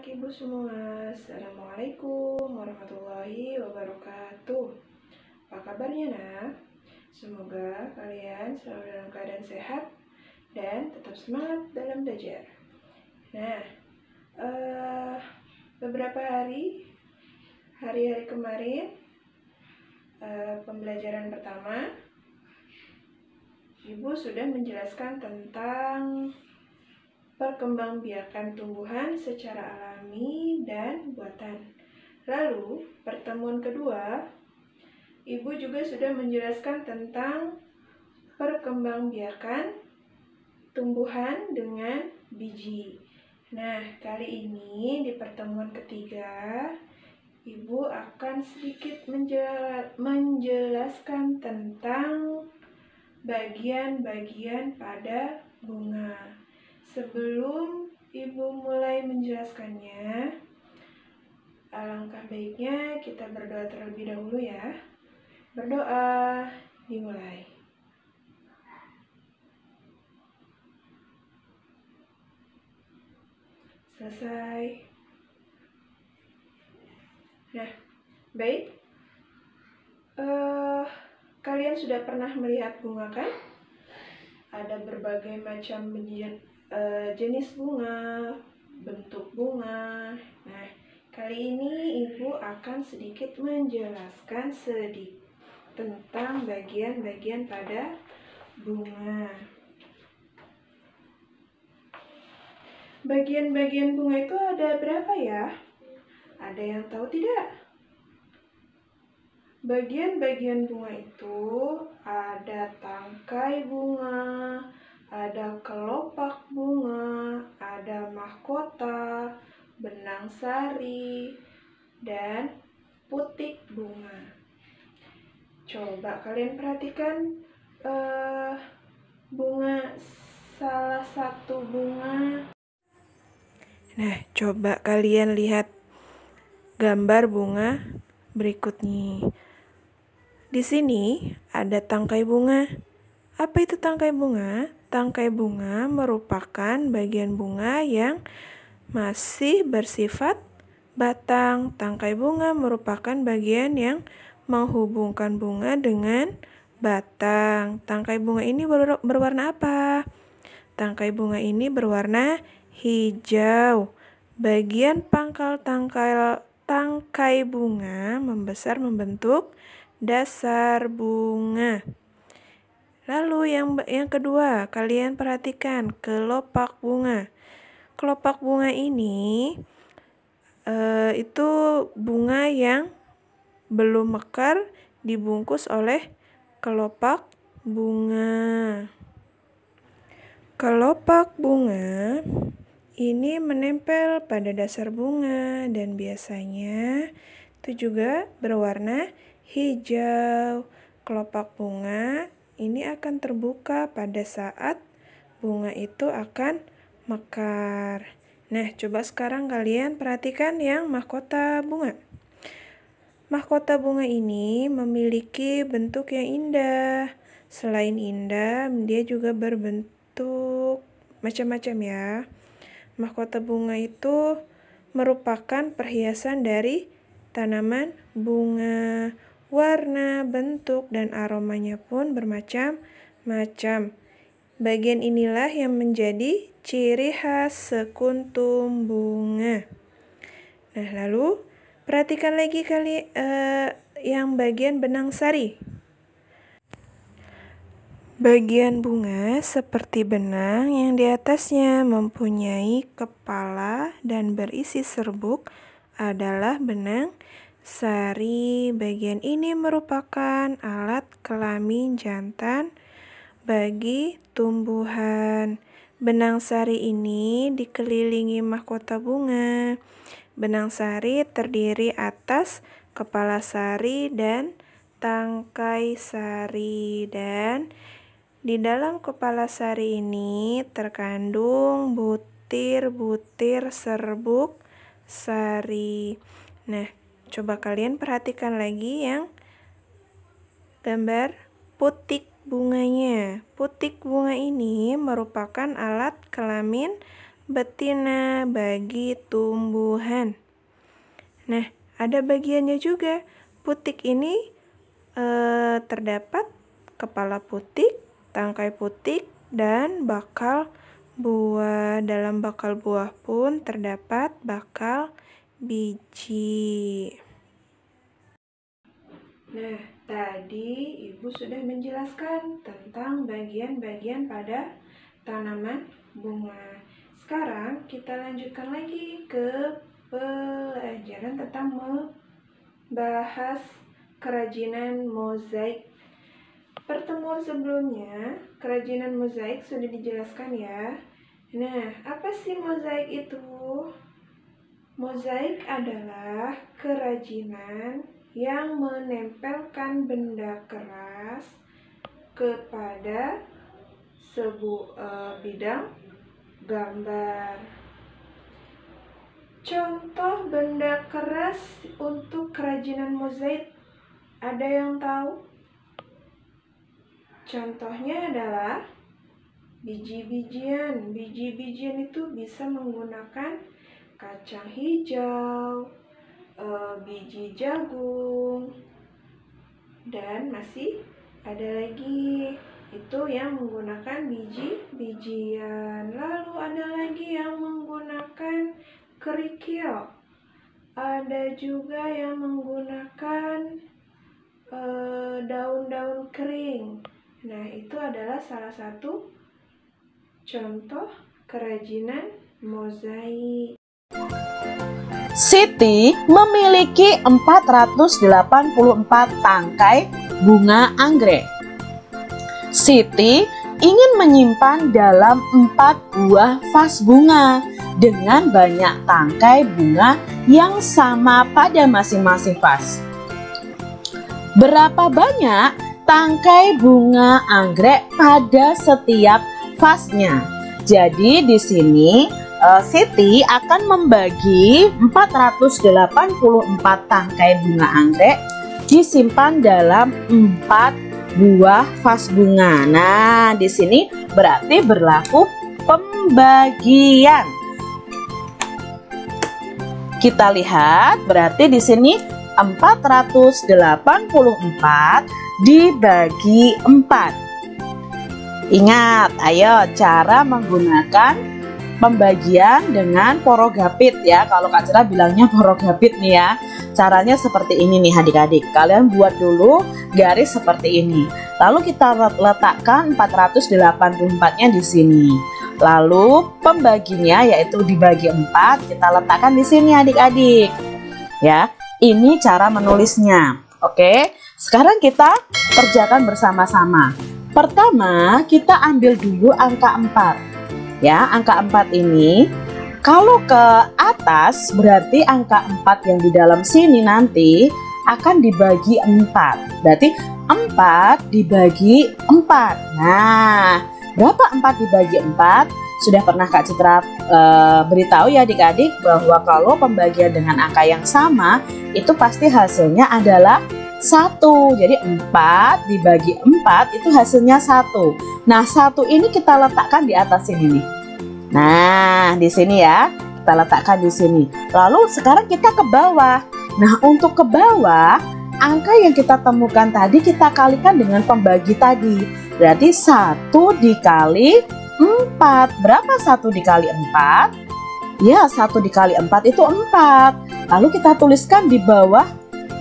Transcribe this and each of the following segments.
Ibu semua, Assalamualaikum warahmatullahi wabarakatuh. Apa kabarnya nak? Semoga kalian selalu dalam keadaan sehat dan tetap semangat dalam belajar. Nah, beberapa hari-hari kemarin, pembelajaran pertama, Ibu sudah menjelaskan tentang perkembangbiakan tumbuhan secara alami dan buatan. Lalu, pertemuan kedua, Ibu juga sudah menjelaskan tentang perkembangbiakan tumbuhan dengan biji. Nah, kali ini di pertemuan ketiga, Ibu akan sedikit menjelaskan tentang bagian-bagian pada bunga. Sebelum Ibu mulai menjelaskannya, alangkah baiknya kita berdoa terlebih dahulu ya. Berdoa, dimulai. Selesai. Nah, baik. Kalian sudah pernah melihat bunga kan? Ada berbagai macam jenis bunga, bentuk bunga. Nah, kali ini Ibu akan sedikit menjelaskan tentang bagian-bagian pada bunga. Bagian-bagian bunga itu ada berapa ya? Ada yang tahu tidak? Bagian-bagian bunga itu ada tangkai bunga, ada kelopak bunga, ada mahkota, benang sari, dan putik bunga. Coba kalian perhatikan salah satu bunga. Nah, coba kalian lihat gambar bunga berikut nih. Di sini ada tangkai bunga. Apa itu tangkai bunga? Tangkai bunga merupakan bagian bunga yang masih bersifat batang. Tangkai bunga merupakan bagian yang menghubungkan bunga dengan batang. Tangkai bunga ini berwarna apa? Tangkai bunga ini berwarna hijau. Bagian pangkal tangkai bunga membesar membentuk dasar bunga. Lalu yang kedua, kalian perhatikan kelopak bunga. Kelopak bunga ini itu bunga yang belum mekar dibungkus oleh kelopak bunga. Kelopak bunga ini menempel pada dasar bunga dan biasanya itu juga berwarna hijau. Kelopak bunga ini akan terbuka pada saat bunga itu akan mekar. Nah, coba sekarang kalian perhatikan yang mahkota bunga. Mahkota bunga ini memiliki bentuk yang indah. Selain indah, dia juga berbentuk macam-macam ya. Mahkota bunga itu merupakan perhiasan dari tanaman bunga. Warna, bentuk, dan aromanya pun bermacam-macam. Bagian inilah yang menjadi ciri khas sekuntum bunga. Nah, lalu perhatikan lagi yang bagian benang sari. Bagian bunga seperti benang yang di atasnya mempunyai kepala dan berisi serbuk adalah benang sari. Bagian ini merupakan alat kelamin jantan bagi tumbuhan. Benang sari ini dikelilingi mahkota bunga. Benang sari terdiri atas kepala sari dan tangkai sari, dan di dalam kepala sari ini terkandung butir-butir serbuk sari. Nah, coba kalian perhatikan lagi yang gambar putik bunganya. Putik bunga ini merupakan alat kelamin betina bagi tumbuhan. Nah, ada bagiannya juga. Putik ini terdapat kepala putik, tangkai putik, dan bakal buah. Dalam bakal buah pun terdapat bakal biji. Nah, tadi Ibu sudah menjelaskan tentang bagian-bagian pada tanaman bunga. Sekarang kita lanjutkan lagi ke pelajaran tentang membahas kerajinan mozaik. Pertemuan sebelumnya, kerajinan mozaik sudah dijelaskan ya. Nah, apa sih mozaik itu? Mozaik adalah kerajinan yang menempelkan benda keras kepada sebuah bidang gambar. Contoh benda keras untuk kerajinan mozaik, ada yang tahu? Contohnya adalah biji-bijian. Biji-bijian itu bisa menggunakan kacang hijau, biji jagung, dan masih ada lagi itu yang menggunakan biji-bijian. Lalu ada lagi yang menggunakan kerikil. Ada juga yang menggunakan daun-daun kering. Nah, itu adalah salah satu contoh kerajinan mozaik. Siti memiliki 484 tangkai bunga anggrek. Siti ingin menyimpan dalam 4 buah vas bunga dengan banyak tangkai bunga yang sama pada masing-masing vas. Berapa banyak tangkai bunga anggrek pada setiap vasnya? Jadi di sini Siti akan membagi 484 tangkai bunga anggrek disimpan dalam 4 buah vas bunga. Nah, di sini berarti berlaku pembagian. Kita lihat berarti di sini 484 dibagi 4. Ingat, ayo cara menggunakan pembagian dengan porogapit ya. Kalau Kak Cera bilangnya porogapit nih ya. Caranya seperti ini nih adik-adik. Kalian buat dulu garis seperti ini. Lalu kita letakkan 484-nya di sini. Lalu pembaginya yaitu dibagi 4 kita letakkan di sini adik-adik. Ya, ini cara menulisnya. Oke, sekarang kita kerjakan bersama-sama. Pertama, kita ambil dulu angka 4. Ya, angka 4 ini kalau ke atas berarti angka 4 yang di dalam sini nanti akan dibagi 4. Berarti 4 dibagi 4. Nah, berapa 4 dibagi 4? Sudah pernah Kak Citra beritahu ya adik-adik bahwa kalau pembagian dengan angka yang sama itu pasti hasilnya adalah 1. Jadi 4 dibagi 4 itu hasilnya 1. Nah, 1 ini kita letakkan di atas sini nih. Nah, di sini ya. Kita letakkan di sini. Lalu sekarang kita ke bawah. Nah, untuk ke bawah, angka yang kita temukan tadi kita kalikan dengan pembagi tadi. Berarti 1 dikali 4. Berapa 1 dikali 4? Ya, 1 dikali 4 itu 4. Lalu kita tuliskan di bawah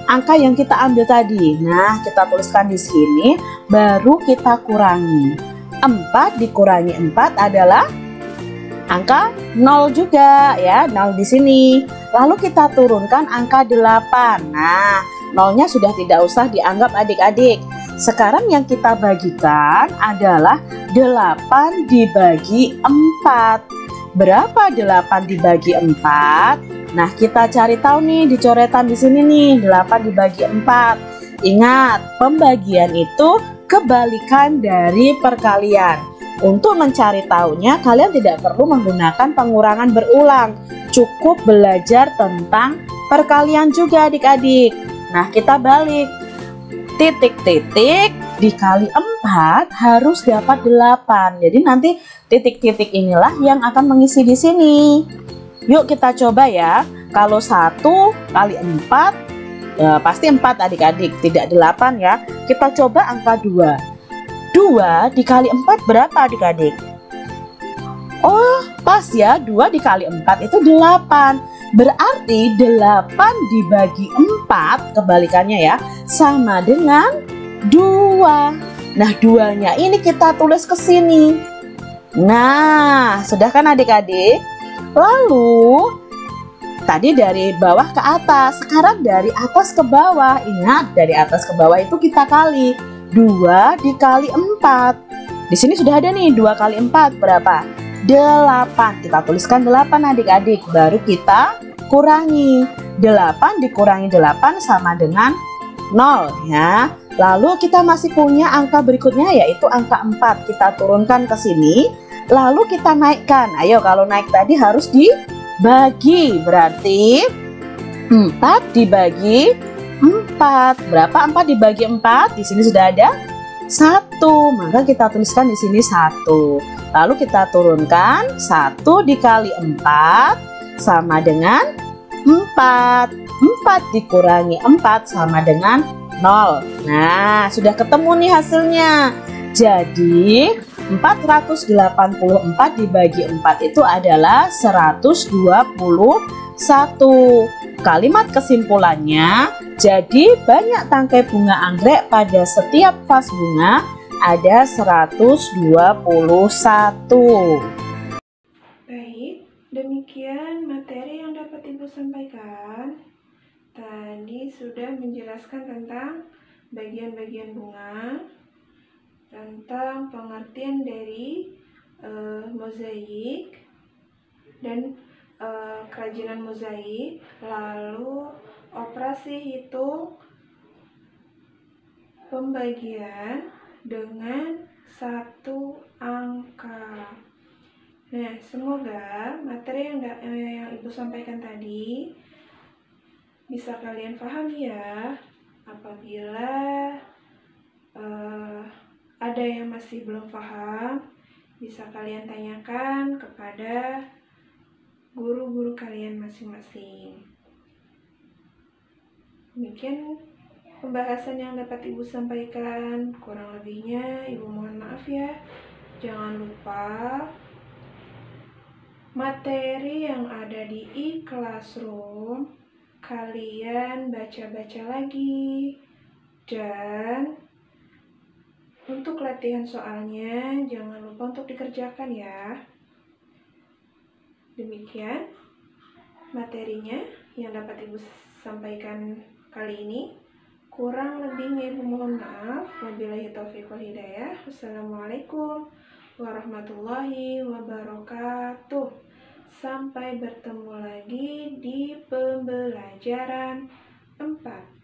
angka yang kita ambil tadi. Nah, kita tuliskan di sini, baru kita kurangi. 4 dikurangi 4 adalah angka 0 juga ya, 0 di sini. Lalu kita turunkan angka 8. Nah, 0-nya sudah tidak usah dianggap adik-adik. Sekarang yang kita bagikan adalah 8 dibagi 4. Berapa 8 dibagi 4? Nah, kita cari tahu nih di coretan di sini nih, 8 dibagi 4. Ingat, pembagian itu kebalikan dari perkalian. Untuk mencari tahunya, kalian tidak perlu menggunakan pengurangan berulang. Cukup belajar tentang perkalian juga adik-adik. Nah, kita balik. Titik-titik dikali 4 harus dapat 8. Jadi nanti titik-titik inilah yang akan mengisi di sini. Yuk kita coba ya. Kalau 1 kali 4 pasti 4 adik-adik, tidak 8 ya. Kita coba angka 2. 2 dikali 4 berapa adik-adik? Oh, pas ya, 2 dikali 4 itu 8. Berarti 8 dibagi 4, kebalikannya ya, sama dengan 2. Nah, 2-nya ini kita tulis ke sini. Nah, sudah kan adik-adik? Lalu, tadi dari bawah ke atas, sekarang dari atas ke bawah. Ingat, dari atas ke bawah itu kita kali. 2 dikali 4. Di sini sudah ada nih, 2 kali 4 berapa? 8. Kita tuliskan 8 adik-adik, baru kita kurangi. 8 dikurangi 8 sama dengan 0 ya. Lalu kita masih punya angka berikutnya, yaitu angka 4. Kita turunkan ke sini, lalu kita naikkan. Ayo, kalau naik tadi harus dibagi, berarti 4 dibagi 4. Berapa 4 dibagi 4? Di sini sudah ada 1, maka kita tuliskan di sini 1. Lalu kita turunkan, 1 dikali 4 sama dengan 4. 4 dikurangi 4 sama dengan 0. Nah, sudah ketemu nih hasilnya. Jadi 484 dibagi 4 itu adalah 121. Kalimat kesimpulannya, jadi banyak tangkai bunga anggrek pada setiap vas bunga ada 121. Baik, demikian materi yang dapat Ibu sampaikan. Tadi sudah menjelaskan tentang bagian-bagian bunga, tentang pengertian dari mozaik dan kerajinan mozaik, lalu operasi hitung pembagian dengan satu angka. Nah, semoga materi yang Ibu sampaikan tadi bisa kalian pahami ya. Apabila ada yang masih belum paham, bisa kalian tanyakan kepada guru-guru kalian masing-masing. Demikian pembahasan yang dapat Ibu sampaikan. Kurang lebihnya Ibu mohon maaf ya. Jangan lupa materi yang ada di e-classroom kalian baca-baca lagi, dan untuk latihan soalnya jangan lupa untuk dikerjakan ya. Demikian materinya yang dapat Ibu sampaikan kali ini. Kurang lebihnya Ibu mohon maaf. Wabillahi taufiq wal hidayah. Wassalamualaikum warahmatullahi wabarakatuh. Sampai bertemu lagi di pembelajaran 4.